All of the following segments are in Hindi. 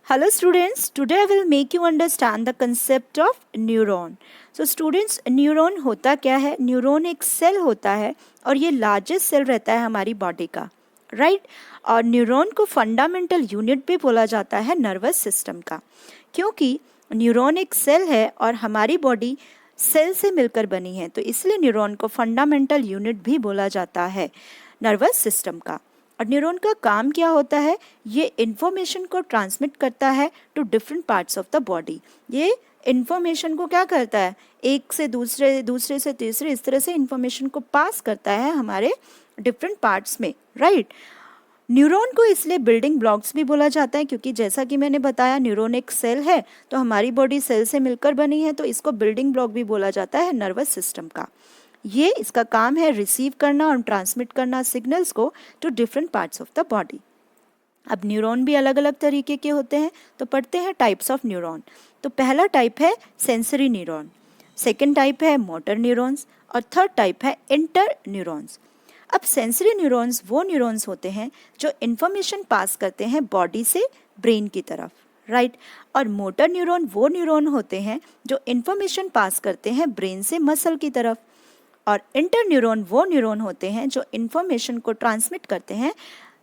Hello students, today I will make you understand the concept of neuron. So students, neuron होता क्या है? न्यूरॉन एक सेल होता है और ये लार्जेस्ट सेल रहता है हमारी बॉडी का, राइट? और न्यूरॉन को फंडामेंटल यूनिट भी बोला जाता है नर्वस सिस्टम का, क्योंकि न्यूरॉन एक सेल है और हमारी बॉडी सेल से मिलकर बनी है, तो इसलिए न्यूरॉन को फंडामेंटल यूनिट भी बोला जाता है नर्वस सिस्टम का। और न्यूरॉन का काम क्या होता है? ये इन्फॉर्मेशन को ट्रांसमिट करता है to different parts of the body. ये इन्फॉर्मेशन को क्या करता है? एक से दूसरे, दूसरे से तीसरे, इस तरह से इन्फॉर्मेशन को पास करता है हमारे डिफरेंट पार्ट्स में, राइट? न्यूरॉन को इसलिए बिल्डिंग ब्लॉक्स भी बोला जाता है, क्योंकि जैसा कि मैंने बताया न्यूरॉन एक सेल है, तो हमारी बॉडी सेल से मिलकर बनी है, तो इसको बिल्डिंग ब्लॉक भी बोला जाता है नर्वस सिस्टम का। ये इसका काम है रिसीव करना और ट्रांसमिट करना सिग्नल्स को to different parts of the body. अब न्यूरॉन भी अलग अलग तरीके के होते हैं, तो पढ़ते हैं टाइप्स ऑफ न्यूरॉन। तो पहला टाइप है सेंसरी न्यूरॉन, सेकेंड टाइप है मोटर न्यूरॉन्स और थर्ड टाइप है इंटर न्यूरॉन्स। अब सेंसरी न्यूरॉन्स वो न्यूरॉन्स होते हैं जो इन्फॉर्मेशन पास करते हैं बॉडी से ब्रेन की तरफ, राइट? और मोटर न्यूरॉन वो न्यूरॉन होते हैं जो इन्फॉर्मेशन पास करते हैं ब्रेन से मसल की तरफ। और इंटर न्यूरॉन वो न्यूरॉन होते हैं जो इन्फॉर्मेशन को ट्रांसमिट करते हैं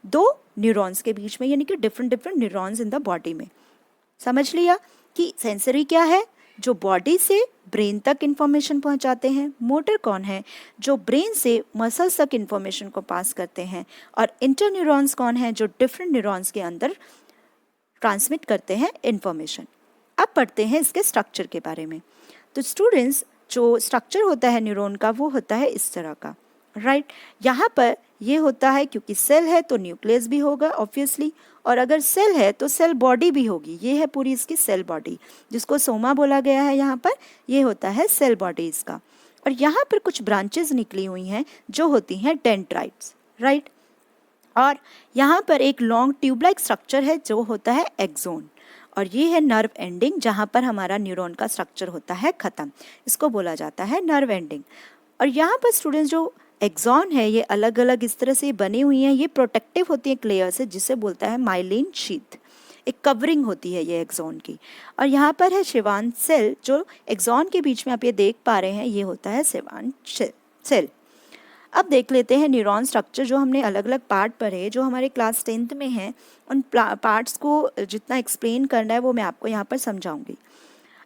दो न्यूरॉन्स के बीच में, यानी कि different different neurons in the body में। समझ लिया कि सेंसरी क्या है? जो बॉडी से ब्रेन तक इन्फॉर्मेशन पहुंचाते हैं। मोटर कौन है? जो ब्रेन से मसल्स तक इन्फॉर्मेशन को पास करते हैं। और इंटर न्यूरॉन्स कौन है? जो डिफरेंट न्यूरॉन्स के अंदर ट्रांसमिट करते हैं इन्फॉर्मेशन। अब पढ़ते हैं इसके स्ट्रक्चर के बारे में। तो स्टूडेंट्स, जो स्ट्रक्चर होता है न्यूरॉन का वो होता है इस तरह का, राइट? यहाँ पर ये होता है, क्योंकि सेल है तो न्यूक्लियस भी होगा ऑब्वियसली, और अगर सेल है तो सेल बॉडी भी होगी। ये है पूरी इसकी सेल बॉडी, जिसको सोमा बोला गया है यहाँ पर। ये होता है सेल बॉडी इसका। और यहाँ पर कुछ ब्रांचेस निकली हुई हैं जो होती हैं डेंड्राइट्स, राइट? और यहाँ पर एक लॉन्ग ट्यूब लाइक स्ट्रक्चर है जो होता है एक्सोन, और ये है नर्व एंडिंग, जहाँ पर हमारा न्यूरॉन का स्ट्रक्चर होता है ख़त्म। इसको बोला जाता है नर्व एंडिंग। और यहाँ पर स्टूडेंट्स, जो एक्सॉन है ये अलग अलग इस तरह से बनी हुई हैं। ये प्रोटेक्टिव होती है एक लेयर से, जिसे बोलता है माइलिन शीथ। एक कवरिंग होती है ये एक्सॉन की। और यहाँ पर है शिवांत सेल, जो एक्सॉन के बीच में आप ये देख पा रहे हैं, ये होता है शिवांत सेल। अब देख लेते हैं न्यूरॉन स्ट्रक्चर। जो हमने अलग अलग पार्ट पढ़े, जो हमारे क्लास 10th में हैं, उन पार्ट्स को जितना एक्सप्लेन करना है वो मैं आपको यहाँ पर समझाऊंगी।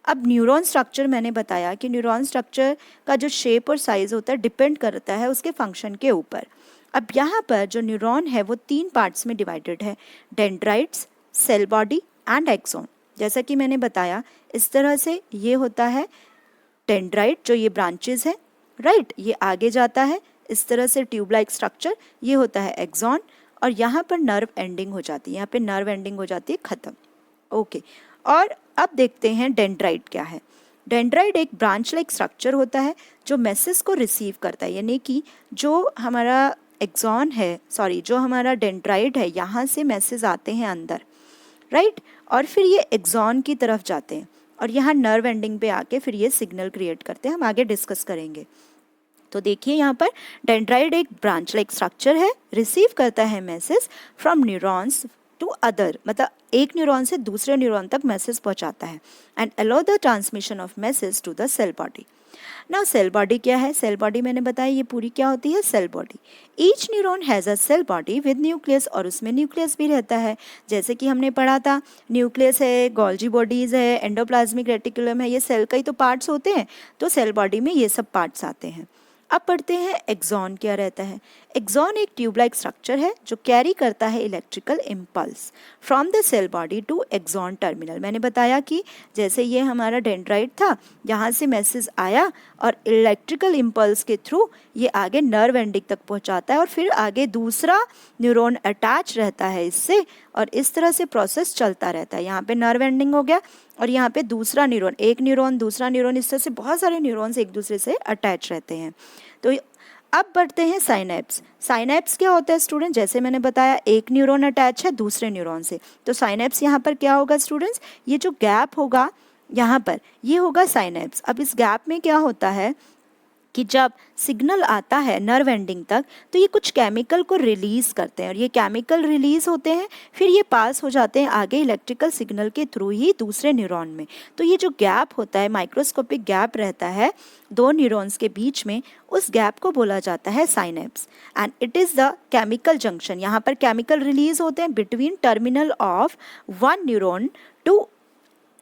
अब न्यूरॉन स्ट्रक्चर मैंने बताया कि न्यूरॉन स्ट्रक्चर का जो शेप और साइज़ होता है डिपेंड करता है उसके फंक्शन के ऊपर। अब यहाँ पर जो न्यूरॉन है वो 3 पार्ट्स में डिवाइडेड है: dendrites, cell body and axon. जैसा कि मैंने बताया, इस तरह से ये होता है डेंड्राइट, जो ये ब्रांचेस है, राइट? ये आगे जाता है इस तरह से ट्यूब लाइक स्ट्रक्चर, ये होता है एक्सॉन, और यहाँ पर नर्व एंडिंग हो जाती है। यहाँ पे नर्व एंडिंग हो जाती है, ख़त्म। ओके। और अब देखते हैं डेंड्राइट क्या है। डेंड्राइट एक ब्रांच लाइक स्ट्रक्चर होता है जो मैसेज को रिसीव करता है, यानी कि जो हमारा एक्सॉन है, सॉरी, जो हमारा डेंड्राइट है, यहाँ से मैसेज आते हैं अंदर, राइट? और फिर ये एक्सॉन की तरफ जाते हैं और यहाँ नर्व एंडिंग पे आके फिर ये सिग्नल क्रिएट करते हैं। हम आगे डिस्कस करेंगे। तो देखिए, यहाँ पर डेंड्राइट एक ब्रांच लाइक स्ट्रक्चर है, रिसीव करता है message from neurons to other, मतलब एक न्यूरॉन से दूसरे न्यूरॉन तक मैसेज पहुँचाता है, and allow the transmission of message to the cell body. Now cell body क्या है? सेल बॉडी मैंने बताया ये पूरी क्या होती है? Cell body. Each neuron has a cell body with nucleus, और उसमें न्यूक्लियस भी रहता है। जैसे कि हमने पढ़ा था, न्यूक्लियस है, गोल्जी बॉडीज़ है, एंडोप्लाज्मिक रेटिकुलम है, ये सेल का ही तो पार्ट्स होते हैं, तो सेल बॉडी में ये सब पार्ट्स आते हैं। अब पढ़ते हैं एक्सॉन क्या रहता है। एक्सॉन एक ट्यूब-लाइक स्ट्रक्चर है जो कैरी करता है electrical impulse from the cell body to axon terminal. मैंने बताया कि जैसे ये हमारा डेंड्राइट था, यहाँ से मैसेज आया और इलेक्ट्रिकल इम्पल्स के थ्रू ये आगे नर्व एंडिंग तक पहुँचाता है, और फिर आगे दूसरा न्यूरॉन अटैच रहता है इससे, और इस तरह से प्रोसेस चलता रहता है। यहाँ पे नर्व एंडिंग हो गया और यहाँ पे दूसरा न्यूरॉन, एक न्यूरॉन, दूसरा न्यूरॉन, इस तरह से बहुत सारे न्यूरॉन्स एक दूसरे से अटैच रहते हैं। तो अब बढ़ते हैं साइनैप्स। साइनैप्स क्या होता है स्टूडेंट? जैसे मैंने बताया, एक न्यूरॉन अटैच है दूसरे न्यूरॉन से, तो साइनैप्स यहाँ पर क्या होगा स्टूडेंट्स? ये जो गैप होगा यहाँ पर, ये होगा साइनैप्स। अब इस गैप में क्या होता है कि जब सिग्नल आता है नर्व एंडिंग तक तो ये कुछ केमिकल को रिलीज़ करते हैं और ये केमिकल रिलीज़ होते हैं, फिर ये पास हो जाते हैं आगे इलेक्ट्रिकल सिग्नल के थ्रू ही दूसरे न्यूरॉन में। तो ये जो गैप होता है, माइक्रोस्कोपिक गैप रहता है दो न्यूरॉन्स के बीच में, उस गैप को बोला जाता है synapse and it is the chemical junction. यहाँ पर केमिकल रिलीज होते हैं between terminal of one neuron to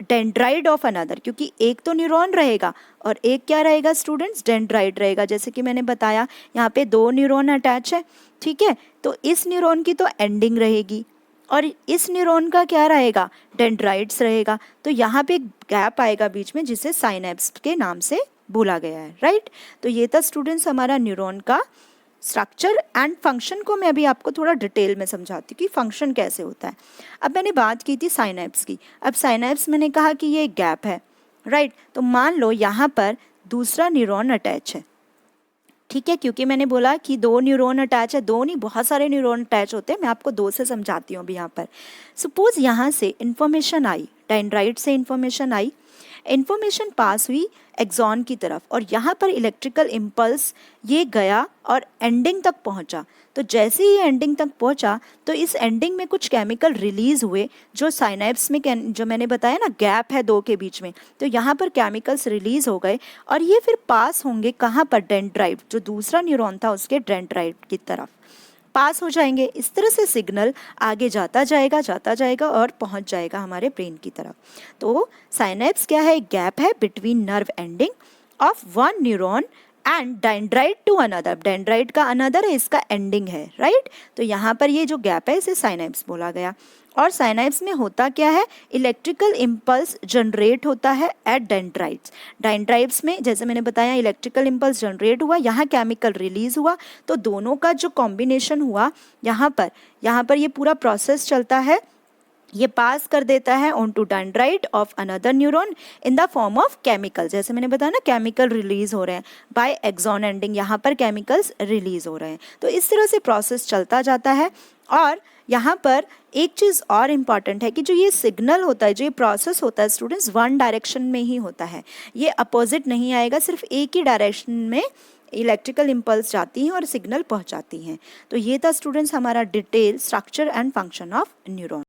dendrite of another, क्योंकि एक तो न्यूरॉन रहेगा और एक क्या रहेगा स्टूडेंट्स, डेंड्राइड रहेगा। जैसे कि मैंने बताया यहाँ पे दो न्यूरॉन अटैच है, ठीक है, तो इस न्यूरॉन की तो एंडिंग रहेगी और इस न्यूरॉन का क्या रहेगा, डेंड्राइड्स रहेगा। तो यहाँ पे गैप आएगा बीच में जिसे साइनेप्स के नाम से बोला गया है, राइट। तो ये था स्टूडेंट्स हमारा न्यूरॉन का स्ट्रक्चर एंड फंक्शन को मैं अभी आपको थोड़ा डिटेल में समझाती हूँ कि फंक्शन कैसे होता है। अब मैंने बात की थी साइनेप्स की, अब साइनेप्स मैंने कहा कि ये एक गैप है, राइट। तो मान लो यहाँ पर दूसरा न्यूरॉन अटैच है, ठीक है, क्योंकि मैंने बोला कि दो न्यूरॉन अटैच है, दो नहीं बहुत सारे न्यूरॉन अटैच होते हैं, मैं आपको दो से समझाती हूँ अभी। यहाँ पर सपोज यहाँ से इंफॉर्मेशन आई, डेंड्राइट से इंफॉर्मेशन आई, इंफॉर्मेशन पास हुई एक्सॉन की तरफ और यहाँ पर इलेक्ट्रिकल इम्पल्स ये गया और एंडिंग तक पहुँचा। तो जैसे ही एंडिंग तक पहुँचा तो इस एंडिंग में कुछ केमिकल रिलीज हुए जो साइनेप्स में, जो मैंने बताया ना गैप है दो के बीच में, तो यहाँ पर केमिकल्स रिलीज हो गए और ये फिर पास होंगे कहाँ पर, डेंड्राइट, जो दूसरा न्यूरॉन था उसके डेंड्राइट की तरफ पास हो जाएंगे। इस तरह से सिग्नल आगे जाता जाएगा और पहुंच जाएगा हमारे ब्रेन की तरफ। तो साइनेप्स क्या है, गैप है between nerve ending of one neuron and dendrite to another, dendrite का अनदर है, इसका एंडिंग है, राइट। तो यहाँ पर ये जो गैप है इसे साइनेप्स बोला गया। और साइनेप्स में होता क्या है, इलेक्ट्रिकल इम्पल्स जनरेट होता है एट डेंड्राइट्स। डेंड्राइट्स में जैसे मैंने बताया इलेक्ट्रिकल इम्पल्स जनरेट हुआ, यहाँ केमिकल रिलीज हुआ, तो दोनों का जो कॉम्बिनेशन हुआ यहाँ पर ये पूरा प्रोसेस चलता है, ये पास कर देता है on to dendrite of another neuron in the form of chemical. जैसे मैंने बताया ना केमिकल रिलीज हो रहे हैं बाय एक्सॉन एंडिंग, यहाँ पर केमिकल्स रिलीज हो रहे हैं। तो इस तरह से प्रोसेस चलता जाता है। और यहाँ पर एक चीज़ और इम्पॉर्टेंट है कि जो ये सिग्नल होता है, जो ये प्रोसेस होता है स्टूडेंट्स, वन डायरेक्शन में ही होता है, ये अपोजिट नहीं आएगा, सिर्फ एक ही डायरेक्शन में इलेक्ट्रिकल इम्पल्स जाती हैं और सिग्नल पहुँचाती हैं। तो ये था स्टूडेंट्स हमारा detail structure and function of neuron.